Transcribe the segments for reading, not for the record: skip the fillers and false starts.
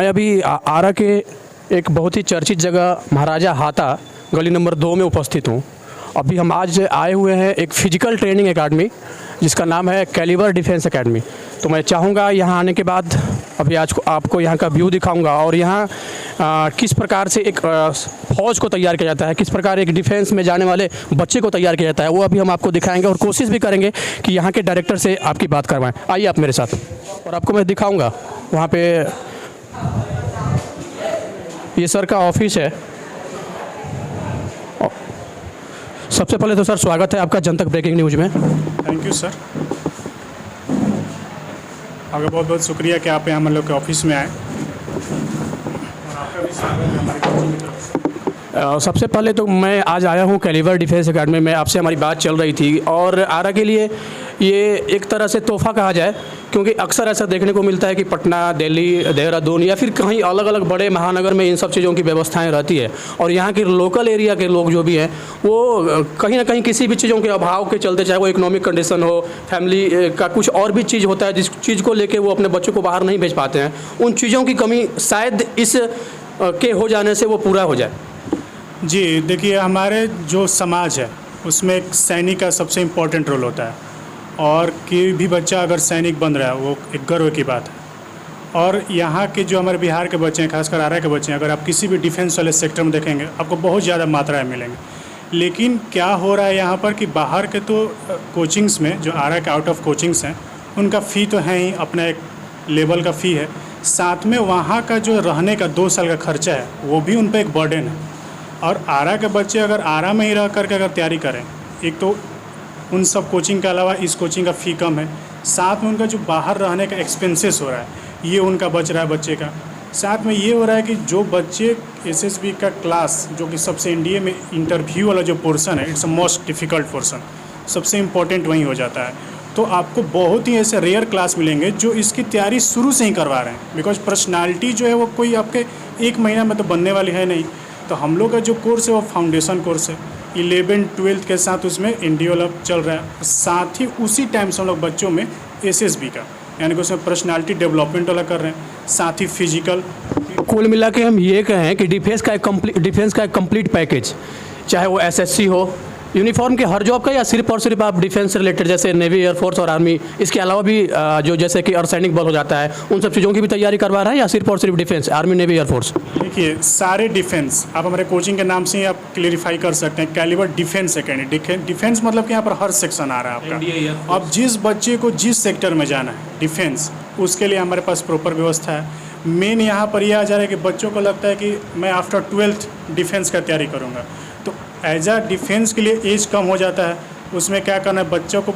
मैं अभी आरा के एक बहुत ही चर्चित जगह महाराजा हाता गली नंबर 2 में उपस्थित हूँ। अभी हम आज आए हुए हैं एक फ़िज़िकल ट्रेनिंग एकेडमी जिसका नाम है कैलिबर डिफेंस एकेडमी। तो मैं चाहूँगा यहाँ आने के बाद अभी आज को आपको यहाँ का व्यू दिखाऊंगा और यहाँ किस प्रकार से एक फ़ौज को तैयार किया जाता है, किस प्रकार एक डिफेंस में जाने वाले बच्चे को तैयार किया जाता है, वो अभी हम आपको दिखाएंगे और कोशिश भी करेंगे कि यहाँ के डायरेक्टर से आपकी बात करवाएं। आइए आप मेरे साथ और आपको मैं दिखाऊँगा वहाँ पे ये सर का ऑफिस है। सबसे पहले तो सर स्वागत है आपका जनतक ब्रेकिंग न्यूज़ में। थैंक यू सर, आपका बहुत बहुत शुक्रिया कि आप यहाँ हम लोग के ऑफिस में आए और आपका भी स्वागत है हमारी कोचिंग की तरफ से। सबसे पहले तो मैं आज आया हूँ कैलिबर डिफेंस एकेडमी में। आपसे हमारी बात चल रही थी और आरा के लिए ये एक तरह से तोहफ़ा कहा जाए, क्योंकि अक्सर ऐसा देखने को मिलता है कि पटना, दिल्ली, देहरादून या फिर कहीं अलग अलग बड़े महानगर में इन सब चीज़ों की व्यवस्थाएं रहती है और यहाँ के लोकल एरिया के लोग जो भी हैं वो कहीं ना कहीं किसी भी चीज़ों के अभाव के चलते, चाहे वो इकोनॉमिक कंडीशन हो, फैमिली का कुछ और भी चीज़ होता है जिस चीज़ को लेके वो अपने बच्चों को बाहर नहीं भेज पाते हैं, उन चीज़ों की कमी शायद इस के हो जाने से वो पूरा हो जाए। जी देखिए, हमारे जो समाज है उसमें एक सैनिक का सबसे इम्पोर्टेंट रोल होता है और कोई भी बच्चा अगर सैनिक बन रहा है वो एक गर्व की बात है। और यहाँ के जो हमारे बिहार के बच्चे हैं, खासकर आरा के बच्चे हैं, अगर आप किसी भी डिफेंस वाले सेक्टर में देखेंगे आपको बहुत ज़्यादा मात्रा में मिलेंगे। लेकिन क्या हो रहा है यहाँ पर कि बाहर के तो कोचिंग्स में जो आरा के आउट ऑफ कोचिंग्स हैं उनका फ़ी तो है ही, अपना एक लेवल का फ़ी है, साथ में वहाँ का जो रहने का 2 साल का खर्चा है वो भी उन पर एक बर्डन है। और आरा के बच्चे अगर आरा में ही रह करके अगर तैयारी करें, एक तो उन सब कोचिंग के अलावा इस कोचिंग का फ़ी कम है, साथ में उनका जो बाहर रहने का एक्सपेंसेस हो रहा है ये उनका बच रहा है बच्चे का। साथ में ये हो रहा है कि जो बच्चे एसएसबी का क्लास, जो कि सबसे एनडीए में इंटरव्यू वाला जो पोर्शन है, it's a most difficult portion, सबसे इम्पोर्टेंट वहीं हो जाता है। तो आपको बहुत ही ऐसे रेयर क्लास मिलेंगे जो इसकी तैयारी शुरू से ही करवा रहे हैं, बिकॉज पर्सनालिटी जो है वो कोई आपके 1 महीना में तो बनने वाली है नहीं। तो हम लोग का जो कोर्स है वो फाउंडेशन कोर्स है, 11th-12th के साथ उसमें एनडीए वाला चल रहा है, साथ ही उसी टाइम से हम लोग बच्चों में एसएसबी का यानी कि उसमें पर्सनालिटी डेवलपमेंट वाला कर रहे हैं, साथ ही फिजिकल। कुल मिला के हम ये कहें कि डिफेंस का एक कंप्लीट पैकेज, चाहे वो एसएससी हो, यूनिफॉर्म के हर जॉब का, या सिर्फ और सिर्फ आप डिफेंस से रिलेटेड जैसे नेवी, एयरफोर्स और आर्मी, इसके अलावा भी जो जैसे कि अर्धसैनिक बल हो जाता है, उन सब चीज़ों की भी तैयारी करवा रहा है, या सिर्फ और सिर्फ डिफेंस, आर्मी, नेवी, एयरफोर्स? देखिए, सारे डिफेंस आप हमारे कोचिंग के नाम से ही आप क्लेरिफाई कर सकते हैं, कैलिबर डिफेंस एकेडमी। डिफेंस मतलब कि यहाँ पर हर सेक्शन आ रहा है आपका। अब जिस बच्चे को जिस सेक्टर में जाना है डिफेंस, उसके लिए हमारे पास प्रॉपर व्यवस्था है। मेन यहाँ पर यह आ जा रहा है कि बच्चों को लगता है कि मैं आफ्टर 12th डिफेंस का तैयारी करूँगा, तो एज आ डिफेंस के लिए एज कम हो जाता है। उसमें क्या करना है, बच्चों को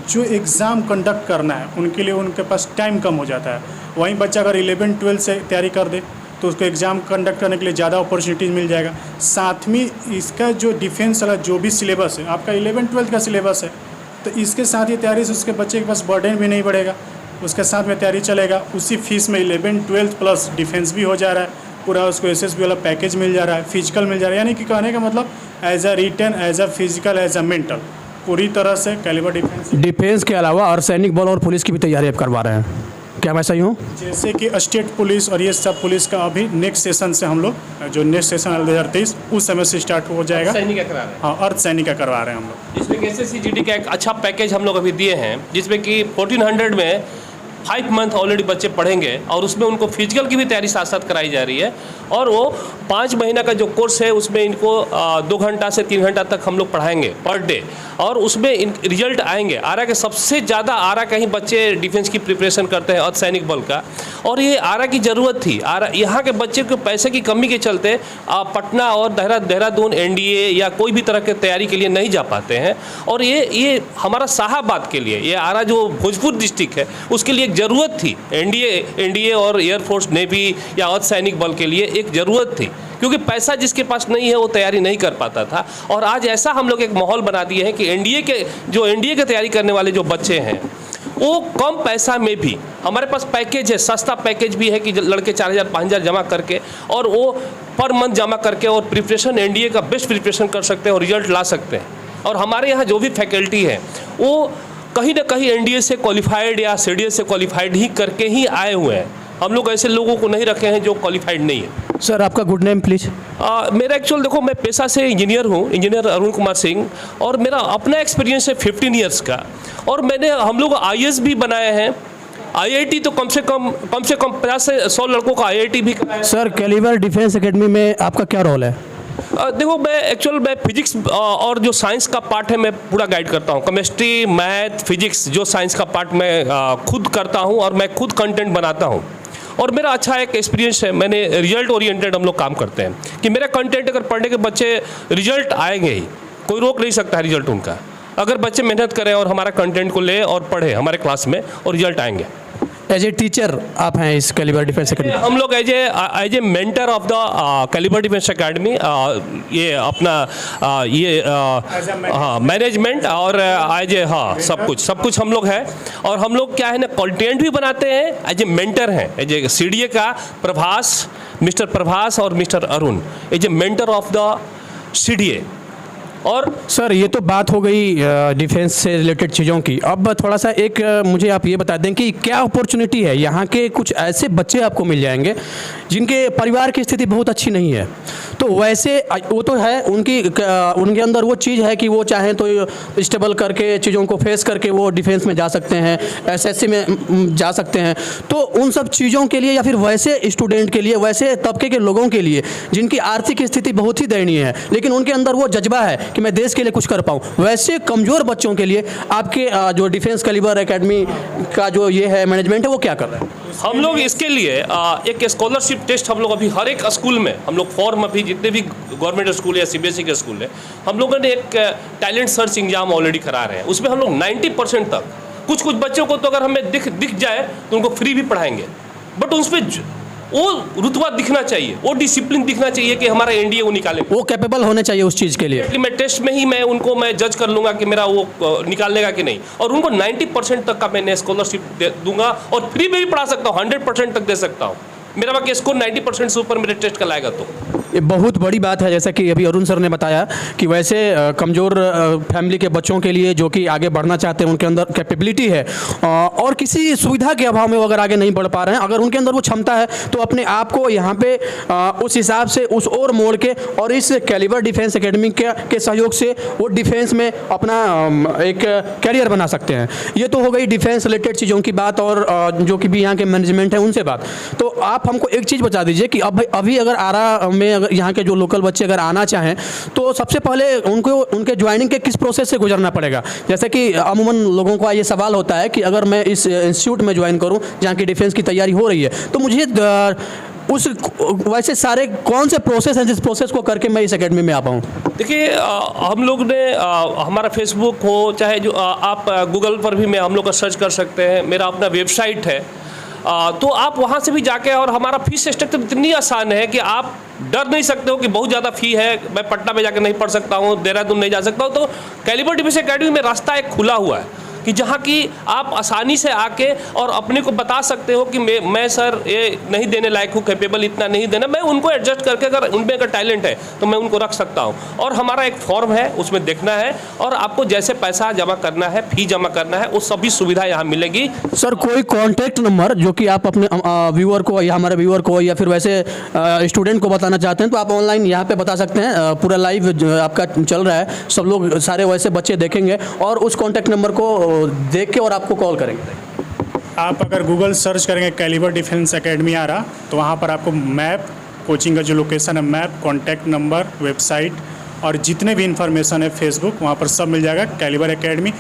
जो एग्ज़ाम कंडक्ट करना है उनके लिए उनके पास टाइम कम हो जाता है। वहीं बच्चा अगर 11th-12th से तैयारी कर दे तो उसको एग्ज़ाम कंडक्ट करने के लिए ज़्यादा अपॉर्चुनिटीज़ मिल जाएगा। साथ में इसका जो डिफेंस वाला जो भी सिलेबस है, आपका 11th-12th का सिलेबस है, तो इसके साथ ही तैयारी से उसके बच्चे के पास बर्डन भी नहीं बढ़ेगा, उसके साथ में तैयारी चलेगा। उसी फीस में 11th-12th प्लस डिफेंस भी हो जा रहा है, पूरा उसको एसएसबी वाला पैकेज मिल जा रहा है, फिजिकल मिल जा रहा है। यानी कि कहने का मतलब as a written, as a physical, as a mental, पूरी तरह से कैलिबर डिफेंस के अलावा अर्धसैनिक बल और पुलिस की भी तैयारी आप करवा रहे हैं, क्या मैं सही हूँ? जैसे कि स्टेट पुलिस और ये सब पुलिस का अभी नेक्स्ट सेशन से हम लोग जो नेक्स्ट सेशन 2023 उस समय से स्टार्ट हो जाएगा। सैनिक का करवा रहे हैं? हाँ, अर्धसैनिक का करवा रहे हैं हम लोग। इसमें एसएससी-जीडी का एक अच्छा पैकेज हम लोग अभी दिए हैं, जिसमें कि 1400 में 5 मंथ ऑलरेडी बच्चे पढ़ेंगे और उसमें उनको फिजिकल की भी तैयारी साथ साथ कराई जा रही है। और वो 5 महीना का जो कोर्स है उसमें इनको 2 घंटा से 3 घंटा तक हम लोग पढ़ाएंगे पर डे, और उसमें रिजल्ट आएंगे। आरा के सबसे ज़्यादा आरा का ही बच्चे डिफेंस की प्रिपरेशन करते हैं, अर्धसैनिक बल का, और ये आरा की ज़रूरत थी। आरा यहाँ के बच्चे को पैसे की कमी के चलते पटना और देहरादून एनडीए या कोई भी तरह के तैयारी के लिए नहीं जा पाते हैं। और ये हमारा शाहाबाद के लिए, ये आरा जो भोजपुर डिस्ट्रिक्ट है उसके लिए एक ज़रूरत थी। एनडीए और एयरफोर्स, नेवी या अर्धसैनिक बल के लिए एक ज़रूरत थी, क्योंकि पैसा जिसके पास नहीं है वो तैयारी नहीं कर पाता था। और आज ऐसा हम लोग एक माहौल बना दिए हैं कि एनडीए के तैयारी करने वाले जो बच्चे हैं वो कम पैसा में भी, हमारे पास पैकेज है, सस्ता पैकेज भी है कि लड़के 4000-5000 जमा करके और वो पर मंथ जमा करके और प्रिपरेशन एनडीए का बेस्ट प्रिपरेशन कर सकते हैं और रिजल्ट ला सकते हैं। और हमारे यहाँ जो भी फैकल्टी है वो कहीं ना कहीं एनडीए से क्वालिफाइड या सीडीएस से क्वालिफाइड ही करके ही आए हुए हैं। हम लोग ऐसे लोगों को नहीं रखे हैं जो क्वालिफाइड नहीं है। सर आपका गुड नेम प्लीज़। मेरा एक्चुअल देखो, मैं पेशा से इंजीनियर हूँ, इंजीनियर अरुण कुमार सिंह, और मेरा अपना एक्सपीरियंस है 15 ईयर्स का। और हम लोग IAS भी बनाए हैं, IIT तो कम से कम 50 से 100 लड़कों का IIT भी कराया। सर कैलिबर डिफेंस एकेडमी में आपका क्या रोल है? देखो, मैं फिजिक्स और जो साइंस का पार्ट है मैं पूरा गाइड करता हूँ। केमिस्ट्री, मैथ, फिजिक्स जो साइंस का पार्ट मैं खुद करता हूँ और मैं खुद कंटेंट बनाता हूँ। और मेरा अच्छा एक एक्सपीरियंस है, मैंने रिजल्ट ओरिएंटेड हम लोग काम करते हैं कि मेरा कंटेंट अगर पढ़ने के बच्चे रिजल्ट आएंगे ही, कोई रोक नहीं सकता है रिजल्ट उनका। अगर बच्चे मेहनत करें और हमारा कंटेंट को ले और पढ़े हमारे क्लास में, और रिजल्ट आएंगे। एज ए टीचर आप हैं इस कैलिबर डिफेंस एकेडमी? हम लोग as a mentor of the calibre defence academy, ये अपना मैनेजमेंट और एज ए सब कुछ हम लोग है। और हम लोग क्या है ना, कंटेंट भी बनाते हैं, एज ए मेंटर हैं, एज ए CDA का मिस्टर प्रभास और mister Arun, as a mentor of the CDA। और सर ये तो बात हो गई डिफेंस से रिलेटेड चीज़ों की। अब थोड़ा सा एक मुझे आप ये बता दें कि क्या अपॉर्चुनिटी है, यहाँ के कुछ ऐसे बच्चे आपको मिल जाएंगे जिनके परिवार की स्थिति बहुत अच्छी नहीं है, तो वैसे वो तो है उनके अंदर वो चीज़ है कि वो चाहें तो स्टेबल करके चीज़ों को फेस करके वो डिफेंस में जा सकते हैं, SSC में जा सकते हैं। तो उन सब चीज़ों के लिए, या फिर वैसे स्टूडेंट के लिए, वैसे तबके के लोगों के लिए जिनकी आर्थिक स्थिति बहुत ही दयनीय है लेकिन उनके अंदर वो जज्बा है कि मैं देश के लिए कुछ कर पाऊँ, वैसे कमज़ोर बच्चों के लिए आपके जो डिफेंस कैलिबर एकेडमी का जो ये है मैनेजमेंट है वो क्या कर रहा है? हम लोग इसके लिए एक स्कॉलरशिप टेस्ट हम लोग अभी हर एक स्कूल में हम लोग फॉर्म, अभी जितने भी गवर्नमेंट स्कूल या CBSE के स्कूल है, हम लोगों ने एक टैलेंट सर्च एग्जाम ऑलरेडी करा रहे हैं। उसमें हम लोग 90% तक, कुछ बच्चों को तो अगर हमें दिख जाए तो उनको फ्री भी पढ़ाएंगे, बट उसमें वो रुतबा दिखना चाहिए, वो डिसिप्लिन दिखना चाहिए कि हमारा NDA वो निकाले, वो कैपेबल होने चाहिए उस चीज़ के लिए। कि मैं टेस्ट में ही मैं जज कर लूँगा कि मेरा वो निकालने का कि नहीं। और उनको 90% तक का मैंने स्कॉलरशिप दूंगा और फ्री में भी पढ़ा सकता हूँ, 100% तक दे सकता हूँ। मेरा बाकी स्कोर 90% से ऊपर मेरे टेस्ट का लाएगा तो ये बहुत बड़ी बात है। जैसा कि अभी अरुण सर ने बताया कि वैसे कमज़ोर फैमिली के बच्चों के लिए जो कि आगे बढ़ना चाहते हैं, उनके अंदर कैपेबिलिटी है और किसी सुविधा के अभाव में वो अगर आगे नहीं बढ़ पा रहे हैं, अगर उनके अंदर वो क्षमता है तो अपने आप को यहाँ पे उस हिसाब से उस ओर मोड़ के और इस कैलिबर डिफेंस एकेडमी के सहयोग से वो डिफेंस में अपना एक कैरियर बना सकते हैं। ये तो हो गई डिफेंस रिलेटेड चीज़ों की बात और जो कि भी यहाँ के मैनेजमेंट है उनसे बात। तो आप हमको एक चीज़ बता दीजिए कि अभी अगर आरा में अगर यहाँ के जो लोकल बच्चे अगर आना चाहें तो सबसे पहले उनको उनके ज्वाइनिंग के किस प्रोसेस से गुजरना पड़ेगा? जैसे कि अमूमन लोगों का ये सवाल होता है कि अगर मैं इस इंस्टीट्यूट में ज्वाइन करूँ जहाँ की डिफेंस की तैयारी हो रही है तो मुझे उस वैसे सारे कौन से प्रोसेस हैं जिस प्रोसेस को करके मैं इस एकेडमी में आ पाऊँ? देखिए, हम लोग ने हमारा फेसबुक हो चाहे जो आप गूगल पर भी हम लोग का सर्च कर सकते हैं, मेरा अपना वेबसाइट है, तो आप वहाँ से भी जाके, और हमारा फीस स्ट्रक्चर इतनी आसान है कि आप डर नहीं सकते हो कि बहुत ज़्यादा फ़ी है, मैं पटना में जाकर नहीं पढ़ सकता हूँ, देहरादून नहीं जा सकता हूँ। तो कैलिबर डिफेंस एकेडमी में रास्ता एक खुला हुआ है कि जहाँ की आप आसानी से आके और अपने को बता सकते हो कि मैं सर ये नहीं देने लायक हूँ, कैपेबल इतना नहीं देना, मैं उनको एडजस्ट करके अगर उनमें अगर टैलेंट है तो मैं उनको रख सकता हूँ। और हमारा एक फॉर्म है, उसमें देखना है और आपको जैसे पैसा जमा करना है, फी जमा करना है, वो सभी सुविधा यहाँ मिलेगी। सर कोई कॉन्टैक्ट नंबर जो कि आप अपने व्यूअर को या हमारे व्यूअर को या फिर वैसे स्टूडेंट को बताना चाहते हैं तो आप ऑनलाइन यहाँ पे बता सकते हैं। पूरा लाइव आपका चल रहा है, सब लोग सारे वैसे बच्चे देखेंगे और उस कॉन्टैक्ट नंबर को देख के और आपको कॉल करेंगे। आप अगर गूगल सर्च करेंगे कैलिबर डिफेंस एकेडमी आ रहा तो वहाँ पर आपको मैप, कोचिंग का जो लोकेशन है, मैप, कॉन्टैक्ट नंबर, वेबसाइट और जितने भी इंफॉर्मेशन है फेसबुक, वहाँ पर सब मिल जाएगा। Calibre academy,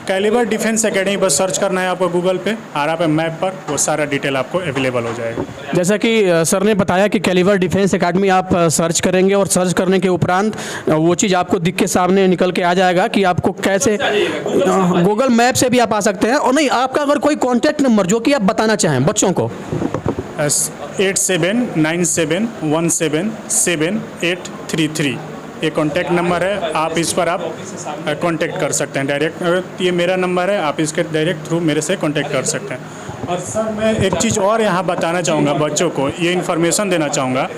calibre defence academy बस सर्च करना है आपको गूगल पे, आ रहा पे मैप पर, वो सारा डिटेल आपको अवेलेबल हो जाएगा। जैसा कि सर ने बताया कि कैलिबर डिफेंस एकेडमी आप सर्च करेंगे और सर्च करने के उपरांत वो चीज़ आपको दिख के सामने निकल के आ जाएगा कि आपको कैसे, गूगल मैप से भी आप आ सकते हैं। और नहीं, आपका अगर कोई कॉन्टैक्ट नंबर जो कि आप बताना चाहें बच्चों को। 8797177833 ये कॉन्टैक्ट नंबर है, आप इस पर आप कॉन्टैक्ट कर सकते हैं डायरेक्ट। ये मेरा नंबर है, आप इसके डायरेक्ट थ्रू मेरे से कॉन्टैक्ट कर सकते हैं। और सर मैं एक चीज़ और यहाँ बताना चाहूँगा बच्चों को, ये इन्फॉर्मेशन देना चाहूँगा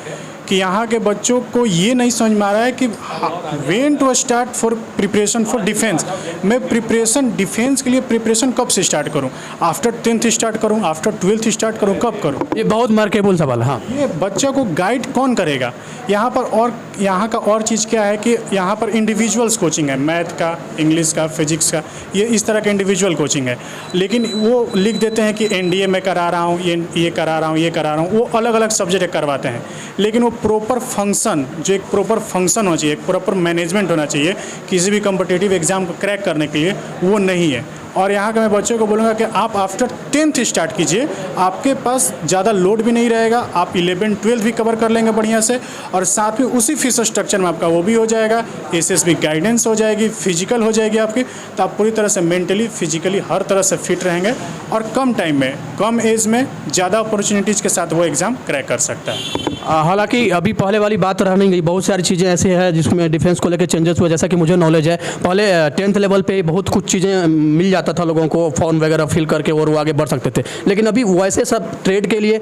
कि कि यहाँ के बच्चों को ये नहीं समझ में आ रहा है कि when to start for preparation for defence. मैं प्रिपरेशन डिफेंस के लिए प्रिपरेशन कब से स्टार्ट करूँ? आफ्टर 10th स्टार्ट करूँ, आफ्टर 12th स्टार्ट करूँ, कब करूँ? ये बहुत मार्केबल सवाल है। हाँ, ये बच्चा को गाइड कौन करेगा यहाँ पर? और यहाँ का और चीज़ क्या है कि यहाँ पर इंडिविजुअल्स कोचिंग है, मैथ का, इंग्लिश का, फिजिक्स का, ये इस तरह का इंडिविजुअल कोचिंग है। लेकिन वो लिख देते हैं कि एनडीए में करा रहा हूँ, ये करा रहा हूँ, ये करा रहा हूँ, वो अलग अलग सब्जेक्ट करवाते हैं। लेकिन वो प्रॉपर फंक्शन, जो एक प्रॉपर फंक्शन होना चाहिए, एक प्रॉपर मैनेजमेंट होना चाहिए किसी भी कॉम्पिटिटिव एग्ज़ाम को क्रैक करने के लिए, वो नहीं है। और यहाँ के मैं बच्चों को बोलूँगा कि आप आफ्टर 10th स्टार्ट कीजिए, आपके पास ज़्यादा लोड भी नहीं रहेगा, आप 11th 12th भी कवर कर लेंगे बढ़िया से, और साथ में उसी फीस स्ट्रक्चर में आपका वो भी हो जाएगा, एसएसबी गाइडेंस हो जाएगी, फिजिकल हो जाएगी आपकी, तो आप पूरी तरह से मेंटली फिजिकली हर तरह से फिट रहेंगे और कम टाइम में, कम एज में ज़्यादा अपॉर्चुनिटीज़ के साथ वो एग्ज़ाम क्रैक कर सकता है। हालांकि अभी पहले वाली बात रह नहीं गई, बहुत सारी चीज़ें ऐसे हैं जिसमें डिफेंस को लेकर चेंजेस हुए। जैसा कि मुझे नॉलेज है, पहले 10th लेवल पे बहुत कुछ चीज़ें मिल जाता था लोगों को, फॉर्म वगैरह फिल करके, और वो आगे बढ़ सकते थे। लेकिन अभी वैसे सब ट्रेड के लिए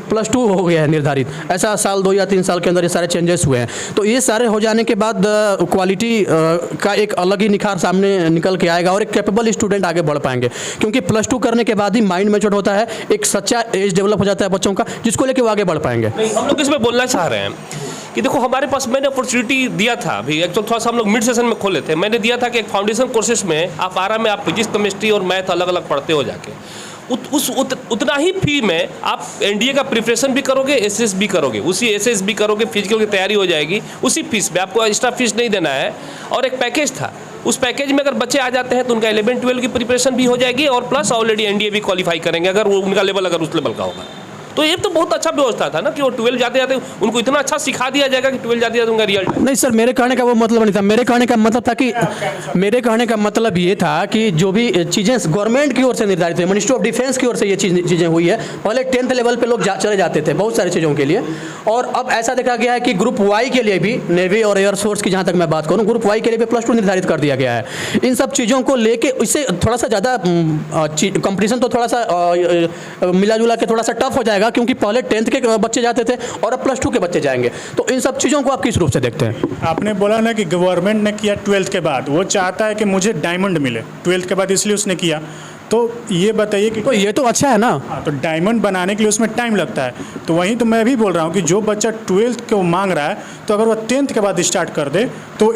+2 हो गया है निर्धारित, ऐसा साल 2 या 3 साल के अंदर ये सारे चेंजेस हुए हैं। तो ये सारे हो जाने के बाद क्वालिटी का एक अलग ही निखार सामने निकल के आएगा और एक कैपेबल स्टूडेंट आगे बढ़ पाएंगे, क्योंकि +2 करने के बाद ही माइंड मैच्योर होता है, एक सच्चा एज डेवलप हो जाता है बच्चों का, जिसको लेके वो आगे बढ़ पाएंगे। नहीं, हम लोग इसमें बोलना चाह रहे हैं कि देखो, हमारे पास मैंने अपॉर्चुनिटी दिया था अभी, एक्चुअल थोड़ा सा हम लोग मिड सेशन में खोले थे। मैंने दिया था कि एक फाउंडेशन कोर्सेज में आप आराम में आप फिजिक्स, केमिस्ट्री और मैथ अलग अलग पढ़ते हो जाके, उतना ही फी में आप एनडीए का प्रिपरेशन भी करोगे, एसएस भी करोगे, उसी एसएस भी करोगे, फिजिकल की तैयारी हो जाएगी उसी फीस में, आपको एक्स्ट्रा फीस नहीं देना है। और एक पैकेज था, उस पैकेज में अगर बच्चे आ जाते हैं तो उनका 11th 12th की प्रिपरेशन भी हो जाएगी और प्लस ऑलरेडी एनडीए भी क्वालिफाई करेंगे अगर वो उनका लेवल अगर उस लेवल का होगा। तो ये तो बहुत अच्छा व्यवस्था था ना कि वो 12 जाते जाते उनको इतना अच्छा सिखा दिया जाएगा कि 12 जाते जाते उनका रिजल्ट। नहीं सर, मेरे कहने का वो मतलब नहीं था। मेरे कहने का मतलब था कि ये था कि जो भी चीज़ें गवर्नमेंट की ओर से निर्धारित है, मिनिस्ट्री ऑफ डिफेंस की ओर से ये चीज़ें हुई है। पहले 10th लेवल पे लोग चले जाते थे बहुत सारी चीज़ों के लिए, और अब ऐसा देखा गया है कि ग्रुप वाई के लिए भी, नेवी और एयर फोर्स की जहाँ तक मैं बात करूँ, ग्रुप वाई के लिए भी +2 निर्धारित कर दिया गया है। इन सब चीज़ों को लेके इससे थोड़ा सा ज़्यादा कंपटीशन तो थोड़ा सा मिला जुला के थोड़ा सा टफ हो जाएगा, क्योंकि पहले 10th के बच्चे जाते थे और अब +2 के बच्चे जाएंगे। तो इन सब चीज़ों को आप किस रूप से देखते हैं? आपने बोला ना कि गवर्नमेंट ने किया 12th के बाद, वो चाहता है कि मुझे डायमंड मिले 12th के बाद, इसलिए उसने किया। तो ये बताइए कि तो ये तो अच्छा है ना। हाँ, तो डायमंड बनाने के लिए उसमें टाइम लगता है। तो वहीं तो मैं भी बोल रहा हूँ कि जो बच्चा 12th को मांग रहा है, तो अगर वो 10th के बाद स्टार्ट कर दे तो